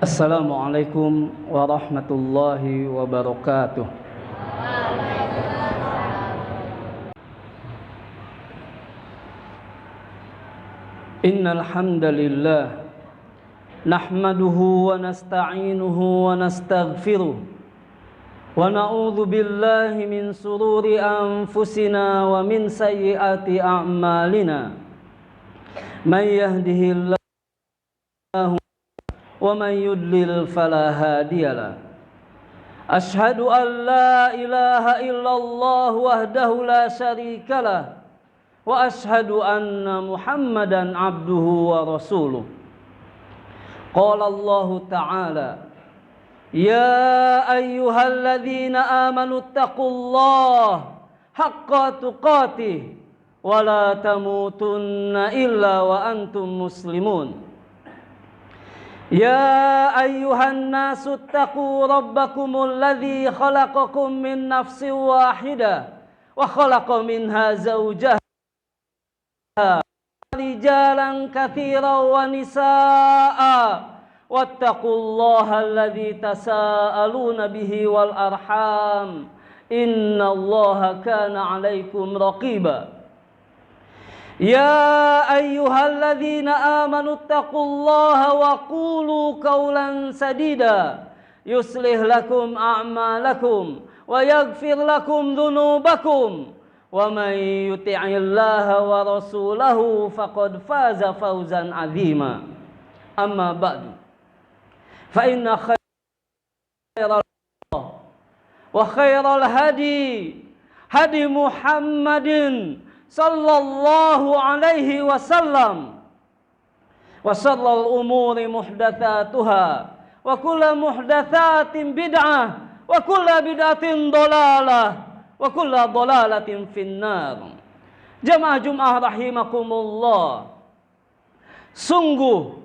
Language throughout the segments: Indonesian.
Assalamualaikum warahmatullahi wabarakatuh. Innal hamdalillah nahmaduhu wa nasta'inuhu wa nastaghfiruh wa na'udzu billahi min sururi anfusina wa min sayyiati a'malina. May yahdihillahu wa may yudlil fala hadiyalah. Ashhadu an la ilaha illallah wahdahu la syarikalah wa ashhadu anna Muhammadan abduhu wa rasuluh. Qala Allah ta'ala, ya ayyuhalladzina amanu taqullaha haqqa tuqatih wa la tamutunna illa wa antum muslimun. Ya ayyuhan nasu taqu rabbakumul ladzi khalaqakum min nafsin wahidah wa khalaqa minha zawjaha rijalan katsiran wa nisaa wattaqullaha alladzi tasaaluna bihi wal arham innallaha kana 'alaikum raqiba. Ya ayyuhalladzina amanu taqullaha wa qulu qawlan sadida yuslih lakum a'malakum wa yaghfir lakum dhunubakum wa may yuti'illaha wa rasulahu faqad faza fawzan 'azima. Amma ba'du, fa inna khairal wa khairal hadi hadi Muhammadin sallallahu alaihi wasallam wa sallal umuri muhdatsatuha wa kullu muhdatsatin bid'ah wa kullu bid'atin dhalalah wa kullu dhalalatin finnar. Jamaah Jumat rahimakumullah, sungguh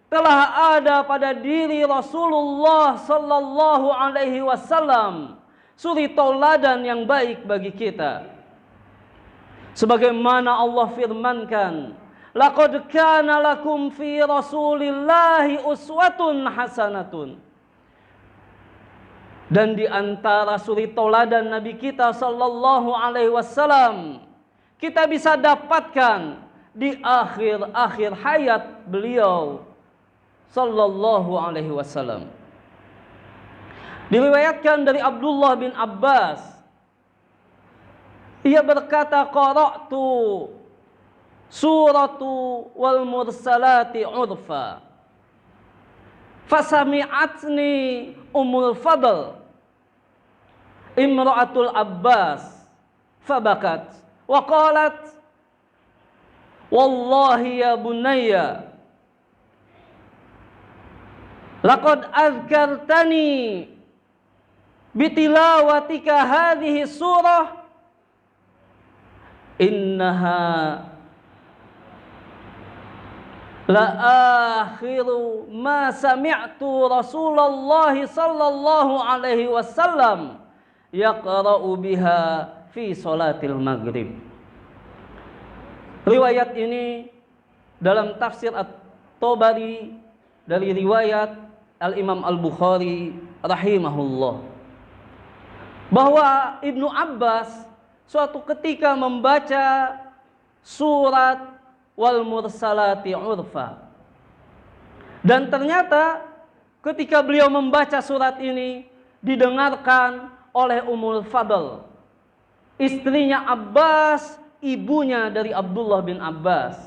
telah ada pada diri Rasulullah sallallahu alaihi wasallam suri tauladan yang baik bagi kita. Sebagaimana Allah firmankan, laqad kana lakum fi rasulillahi uswatun hasanatun. Dan di antara suri tauladan Nabi kita sallallahu alaihi wasallam kita bisa dapatkan di akhir-akhir hayat beliau sallallahu alaihi wasallam. Diriwayatkan dari Abdullah bin Abbas, ia berkata, qara'tu suratu wal mursalati urfa fasami'atni Ummul Fadl imra'atul Abbas fabakat wa qalat wallahi ya bunayya laqad azkartani bitilawatika hadhihi surah innaha la akhiru ma sami'tu Rasulullah sallallahu alaihi wasallam yaqra'u biha fi salatil maghrib. Riwayat ini dalam tafsir At-Tabari dari riwayat Al-Imam Al-Bukhari rahimahullah, bahwa Ibnu Abbas suatu ketika membaca surat wal mursalati urfa, dan ternyata ketika beliau membaca surat ini didengarkan oleh Ummul Fadl, istrinya Abbas, ibunya dari Abdullah bin Abbas.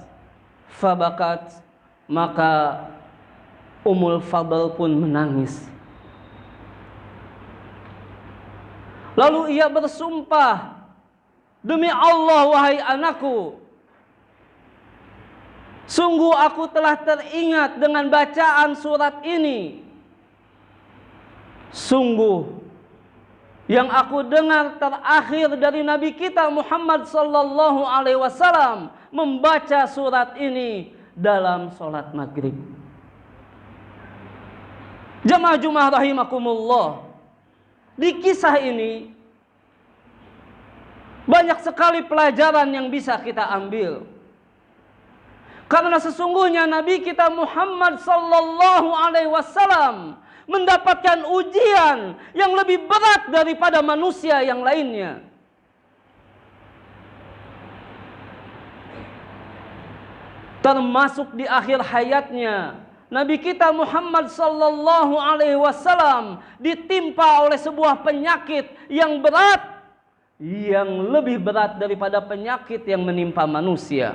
Fabakat, maka Ummul Fadl pun menangis. Lalu ia bersumpah, demi Allah wahai anakku, sungguh aku telah teringat dengan bacaan surat ini. Sungguh yang aku dengar terakhir dari Nabi kita Muhammad sallallahu alaihi wasallam membaca surat ini dalam salat maghrib. Jamaah Jumat rahimakumullah, di kisah ini banyak sekali pelajaran yang bisa kita ambil. Karena sesungguhnya Nabi kita Muhammad sallallahu alaihi wasallam mendapatkan ujian yang lebih berat daripada manusia yang lainnya. Termasuk di akhir hayatnya, Nabi kita Muhammad sallallahu alaihi wasallam ditimpa oleh sebuah penyakit yang berat, yang lebih berat daripada penyakit yang menimpa manusia.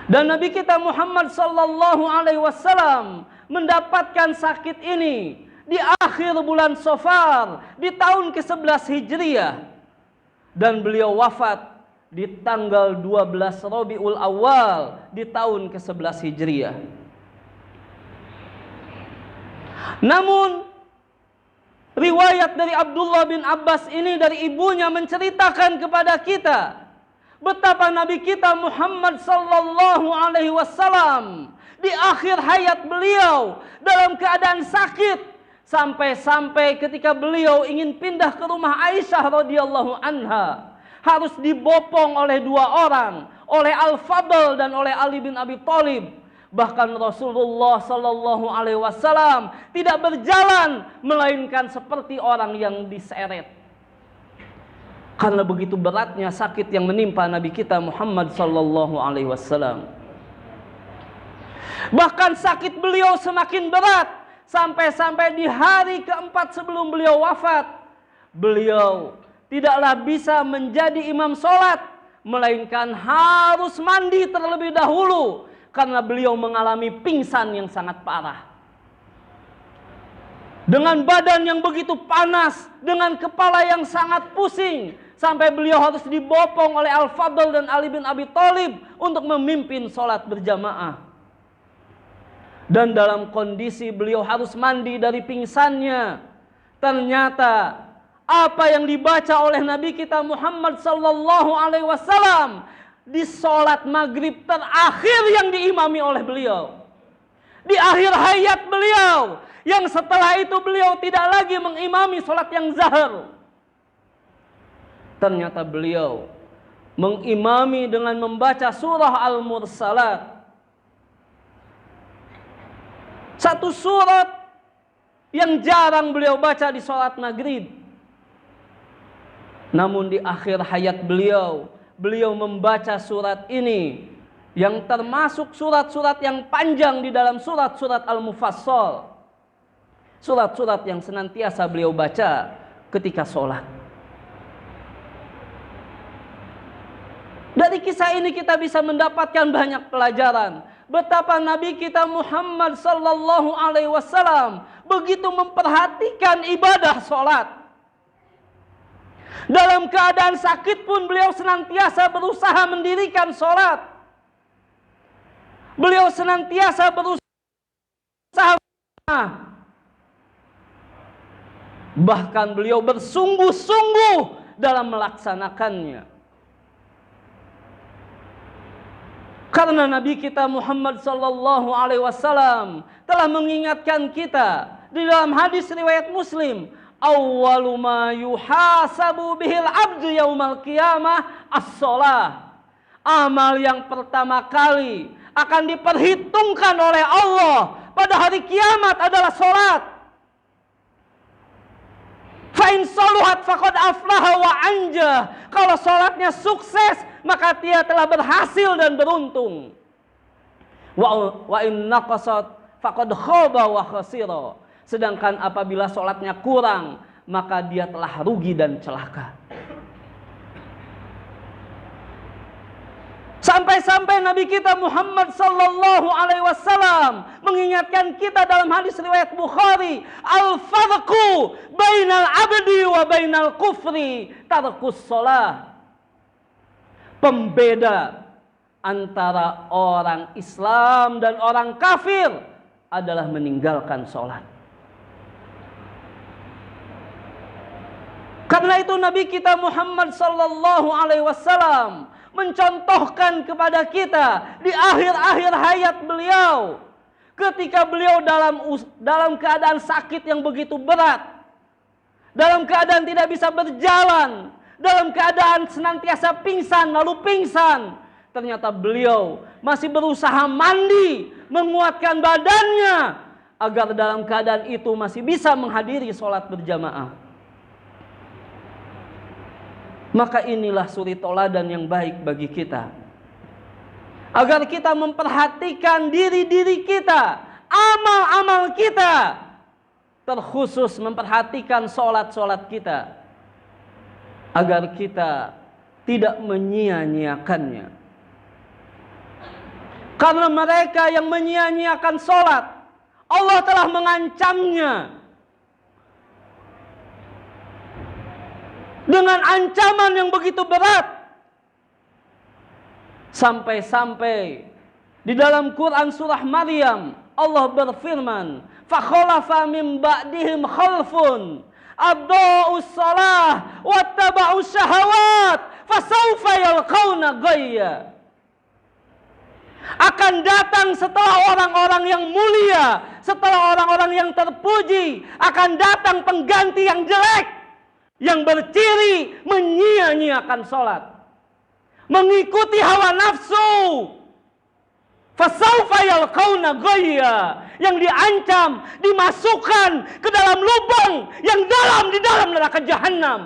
Dan Nabi kita Muhammad sallallahu alaihi wasallam mendapatkan sakit ini di akhir bulan Safar di tahun ke-11 Hijriah, dan beliau wafat di tanggal 12 Rabiul Awal di tahun ke-11 Hijriah. Namun riwayat dari Abdullah bin Abbas ini dari ibunya menceritakan kepada kita betapa Nabi kita Muhammad sallallahu alaihi wasallam di akhir hayat beliau dalam keadaan sakit, sampai-sampai ketika beliau ingin pindah ke rumah Aisyah radhiyallahu anha harus dibopong oleh dua orang, oleh Al-Fadl dan oleh Ali bin Abi Thalib. Bahkan Rasulullah sallallahu alaihi wasallam tidak berjalan melainkan seperti orang yang diseret. Karena begitu beratnya sakit yang menimpa Nabi kita Muhammad sallallahu alaihi wasallam. Bahkan sakit beliau semakin berat sampai-sampai di hari keempat sebelum beliau wafat, beliau tidaklah bisa menjadi imam sholat, melainkan harus mandi terlebih dahulu karena beliau mengalami pingsan yang sangat parah. Dengan badan yang begitu panas, dengan kepala yang sangat pusing, sampai beliau harus dibopong oleh Al-Fadl dan Ali bin Abi Thalib untuk memimpin sholat berjamaah. Dan dalam kondisi beliau harus mandi dari pingsannya, ternyata apa yang dibaca oleh Nabi kita Muhammad sallallahu alaihi wasallam di sholat maghrib terakhir yang diimami oleh beliau, di akhir hayat beliau, yang setelah itu beliau tidak lagi mengimami sholat yang zahar, ternyata beliau mengimami dengan membaca surah Al-Mursalat, satu surat yang jarang beliau baca di sholat maghrib. Namun di akhir hayat beliau, beliau membaca surat ini yang termasuk surat-surat yang panjang di dalam surat-surat Al-Mufassal, surat-surat yang senantiasa beliau baca ketika sholat. Dari kisah ini kita bisa mendapatkan banyak pelajaran betapa Nabi kita Muhammad sallallahu alaihi wasallam begitu memperhatikan ibadah sholat. Dalam keadaan sakit pun beliau senantiasa berusaha mendirikan sholat. Beliau senantiasa berusaha, bahkan beliau bersungguh-sungguh dalam melaksanakannya. Karena Nabi kita Muhammad sallallahu alaihi wasallam telah mengingatkan kita di dalam hadis riwayat Muslim, awwalu ma yuhasabu bihil abdu yaumal qiyamah as-shalah. Amal yang pertama kali akan diperhitungkan oleh Allah pada hari kiamat adalah salat. Fa in saluhat faqad aflaha wa anjah. Kalau salatnya sukses, maka dia telah berhasil dan beruntung. Wa in naqasat faqad khaba wa khasira. Sedangkan apabila sholatnya kurang, maka dia telah rugi dan celaka. Sampai-sampai Nabi kita Muhammad sallallahu alaihi wasallam mengingatkan kita dalam hadis riwayat Bukhari, al-farqu bainal abdi wa bainal kufri tarkus shalah. Pembeda antara orang Islam dan orang kafir adalah meninggalkan sholat. Karena itu Nabi kita Muhammad sallallahu alaihi wasallam mencontohkan kepada kita di akhir-akhir hayat beliau, ketika beliau dalam keadaan sakit yang begitu berat, dalam keadaan tidak bisa berjalan, dalam keadaan senantiasa pingsan lalu pingsan, ternyata beliau masih berusaha mandi, menguatkan badannya agar dalam keadaan itu masih bisa menghadiri sholat berjamaah. Maka inilah suri toladan yang baik bagi kita, agar kita memperhatikan diri-diri kita, amal-amal kita, terkhusus memperhatikan sholat-sholat kita, agar kita tidak menyia-nyiakannya. Karena mereka yang menyia-nyiakan sholat, Allah telah mengancamnya dengan ancaman yang begitu berat. Sampai-sampai di dalam Quran surah Maryam Allah berfirman, "Fakhalafa min ba'dihim khalfun abda'us shalah wattaba'us syahawat fasawfa yalqauna ghayya." Akan datang setelah orang-orang yang mulia, setelah orang-orang yang terpuji, akan datang pengganti yang jelek, yang berciri menyia-nyiakan sholat, mengikuti hawa nafsu. Fasawfa yalqauna ghayya, yang diancam dimasukkan ke dalam lubang yang dalam di dalam neraka jahanam.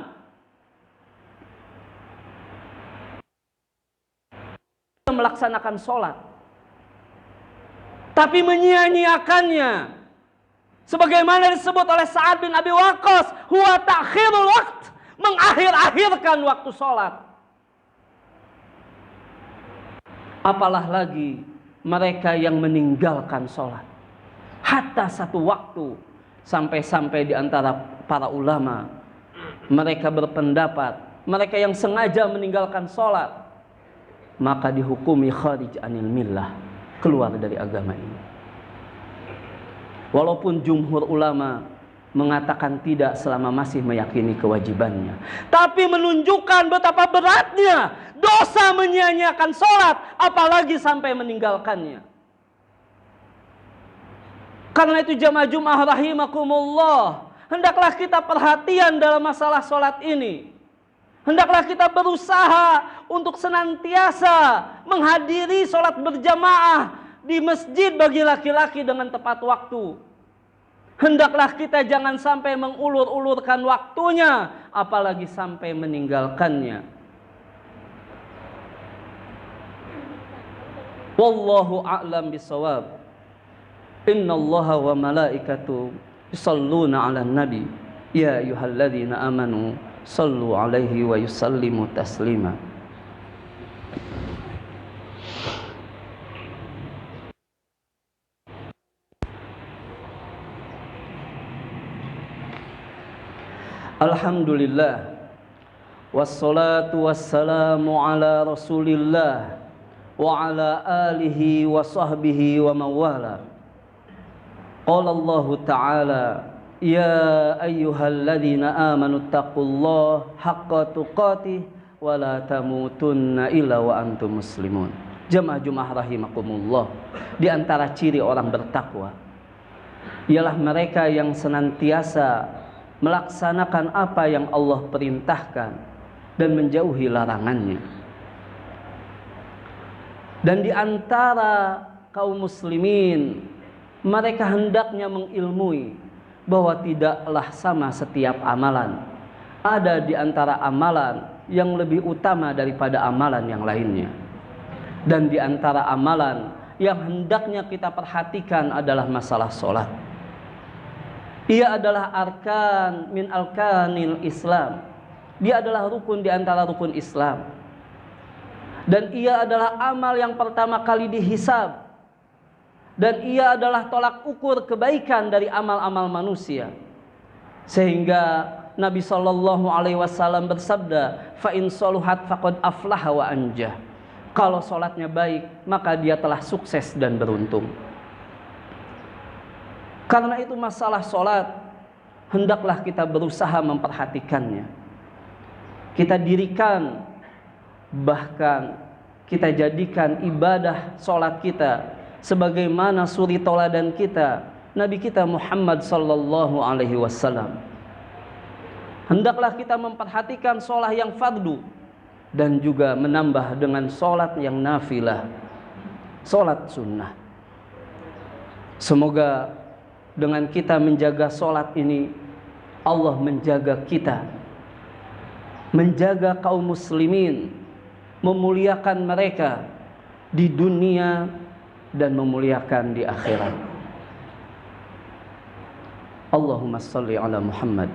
Melaksanakan sholat tapi menyia-nyiakannya, sebagaimana disebut oleh Sa'ad bin Abi Waqqas, huwa ta'khirul waqt, mengakhir-akhirkan waktu sholat. Apalah lagi mereka yang meninggalkan sholat hatta satu waktu. Sampai-sampai di antara para ulama mereka berpendapat, mereka yang sengaja meninggalkan sholat maka dihukumi kharij anil millah, keluar dari agama ini. Walaupun jumhur ulama mengatakan tidak selama masih meyakini kewajibannya, tapi menunjukkan betapa beratnya dosa menyia-nyiakan sholat, apalagi sampai meninggalkannya. Karena itu jamaah Jumat rahimakumullah, hendaklah kita perhatian dalam masalah sholat ini. Hendaklah kita berusaha untuk senantiasa menghadiri sholat berjamaah di masjid bagi laki-laki dengan tepat waktu. Hendaklah kita jangan sampai mengulur-ulurkan waktunya, apalagi sampai meninggalkannya. Wallahu a'lam bishawab. Innallaha wa malaikatuhu yusholluna 'alan nabi ya ayyuhalladzina amanu sallu 'alaihi wa yusallimu taslima. Alhamdulillah, wassalatu wassalamu ala rasulillah wa ala alihi wa sahbihi wa mawala. Qala Allah ta'ala, ya ayyuhalladzina amanu taqullaha haqqa tuqatih wa la tamutunna illa wa antum muslimun. Jamaah Jumat rahimakumullah, di antara ciri orang bertakwa ialah mereka yang senantiasa melaksanakan apa yang Allah perintahkan dan menjauhi larangannya. Dan di antara kaum muslimin, mereka hendaknya mengilmui bahwa tidaklah sama setiap amalan. Ada di antara amalan yang lebih utama daripada amalan yang lainnya. Dan di antara amalan yang hendaknya kita perhatikan adalah masalah sholat. Ia adalah arkan min arkanil Islam. Dia adalah rukun di antara rukun Islam. Dan ia adalah amal yang pertama kali dihisab. Dan ia adalah tolak ukur kebaikan dari amal-amal manusia. Sehingga Nabi SAW bersabda, fa in soluhat faqad aflaha wa anjah. Kalau sholatnya baik, maka dia telah sukses dan beruntung. Karena itu masalah sholat hendaklah kita berusaha memperhatikannya. Kita dirikan, bahkan kita jadikan ibadah sholat kita sebagaimana suri toladan kita, Nabi kita Muhammad sallallahu alaihi wasallam. Hendaklah kita memperhatikan sholat yang fardu, dan juga menambah dengan sholat yang nafilah, sholat sunnah. Semoga dengan kita menjaga sholat ini, Allah menjaga kita, menjaga kaum muslimin, memuliakan mereka di dunia dan memuliakan di akhirat. Allahumma salli ala Muhammad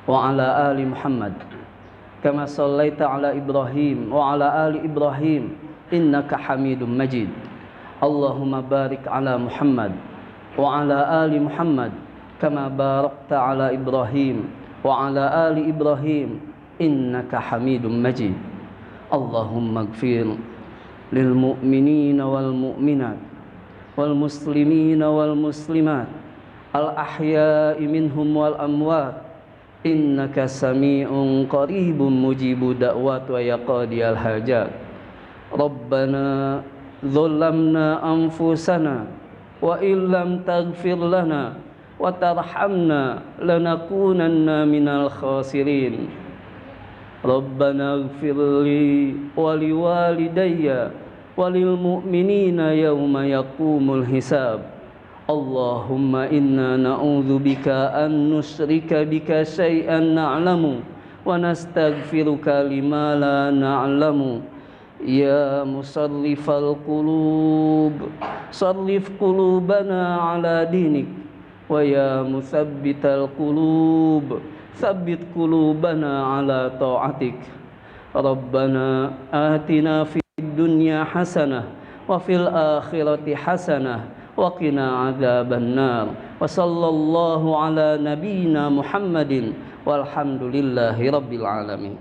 wa ala ali Muhammad kama sallaita ala Ibrahim wa ala ali Ibrahim innaka Hamidum Majid. Allahumma barik ala Muhammad wa ala ali Muhammad kama barakta ala Ibrahim wa ala ali Ibrahim innaka Hamidum Majid. Allahumma ighfir lil mu'minina wal mu'minat wal muslimina wal muslimat al ahya'i minhum wal amwat innaka sami'un qaribun mujibu da'wat wa yaqadiyal hajat. Rabbana dzalamna anfusana wa illam taghfir lana wa tarhamna lanakunanna minal khasirin. Rabbana ighfir li wa liwalidayya walil mu'minina yawma yaqumul hisab. Allahumma inna na'udzubika an nusyrika bika syai'an na'lamu wa nastaghfiruka lima la na'lamu. Ya musarrifal qulub sarrif qulubana ala dinik wa ya musabbital qulub tsabbit qulubana ala ta'atik. Rabbana atina fid dunya hasanah wa fil akhirati hasanah wa qina adzabannar. Wa sallallahu ala nabiyyina Muhammadin walhamdulillahi rabbil alamin.